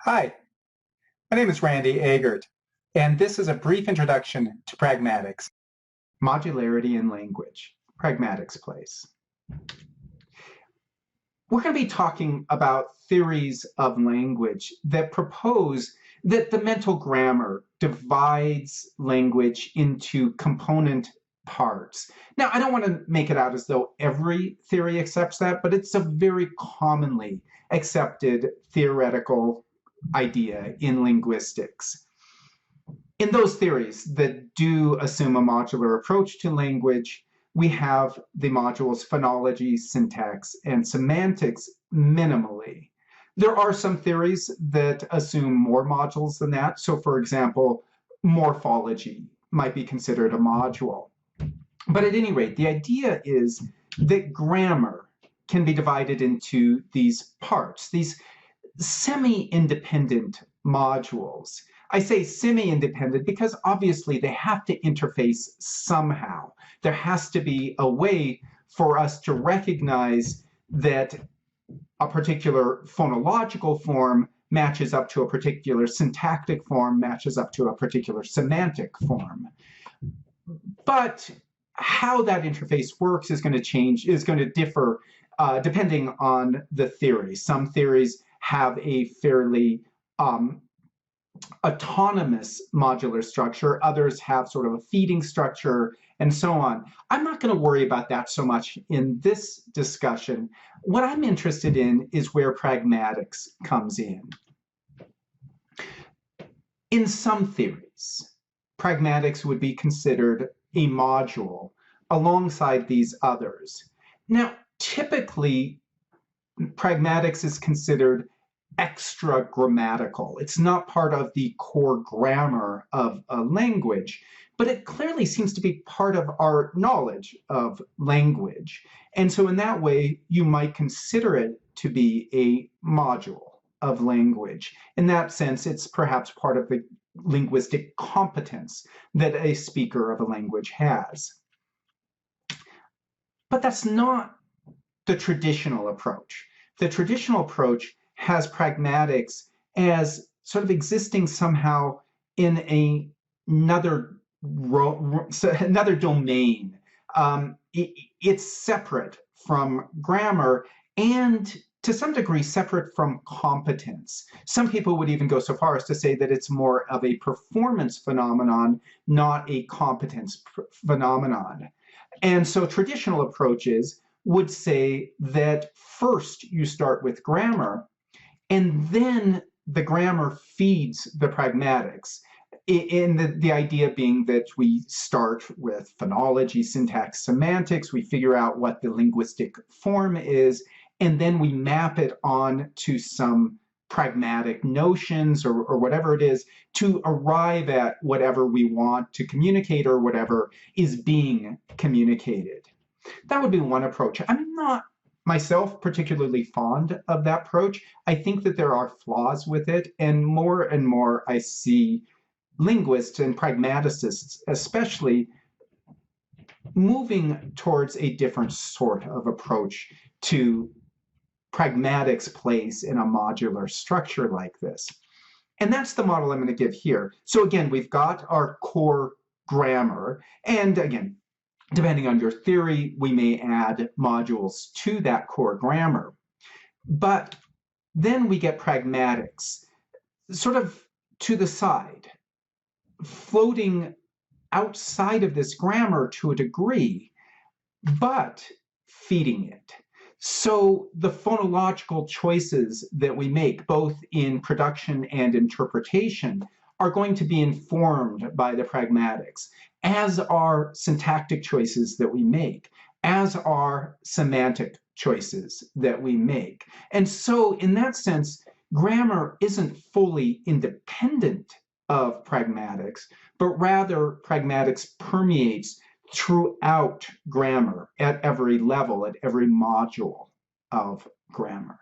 Hi, my name is Randy Agert, and this is a brief introduction to pragmatics. Modularity in language, pragmatics place. We're going to be talking about theories of language that propose that the mental grammar divides language into component parts. Now, I don't want to make it out as though every theory accepts that, but it's a very commonly accepted theoretical idea in linguistics. In those theories that do assume a modular approach to language, we have the modules phonology, syntax, and semantics minimally. There are some theories that assume more modules than that. So for example, morphology might be considered a module. But at any rate, the idea is that grammar can be divided into these parts, these semi-independent modules. I say semi-independent because obviously they have to interface somehow. There has to be a way for us to recognize that a particular phonological form matches up to a particular syntactic form, matches up to a particular semantic form. But how that interface works is going to change, is going to differ depending on the theory. Some theories have a fairly autonomous modular structure. Others have sort of a feeding structure and so on. I'm not going to worry about that so much in this discussion. What I'm interested in is where pragmatics comes in. In some theories, pragmatics would be considered a module alongside these others. Now, typically, pragmatics is considered extra grammatical. It's not part of the core grammar of a language, but it clearly seems to be part of our knowledge of language. And so in that way, you might consider it to be a module of language. In that sense, it's perhaps part of the linguistic competence that a speaker of a language has. But that's not the traditional approach. The traditional approach has pragmatics as sort of existing somehow in another domain. It's separate from grammar and to some degree separate from competence. Some people would even go so far as to say that it's more of a performance phenomenon, not a competence phenomenon. And so traditional approaches would say that first you start with grammar, and then the grammar feeds the pragmatics. In the idea being that we start with phonology, syntax, semantics, we figure out what the linguistic form is, and then we map it on to some pragmatic notions or whatever it is to arrive at whatever we want to communicate or whatever is being communicated. That would be one approach. I'm not myself particularly fond of that approach. I think that there are flaws with it, and more I see linguists and pragmaticists especially moving towards a different sort of approach to pragmatics' place in a modular structure like this. And that's the model I'm going to give here. So again, we've got our core grammar, and again, depending on your theory, we may add modules to that core grammar. But then we get pragmatics, sort of to the side, floating outside of this grammar to a degree, but feeding it. So the phonological choices that we make, both in production and interpretation, are going to be informed by the pragmatics, as are syntactic choices that we make, as are semantic choices that we make. And so in that sense, grammar isn't fully independent of pragmatics, but rather pragmatics permeates throughout grammar at every level, at every module of grammar.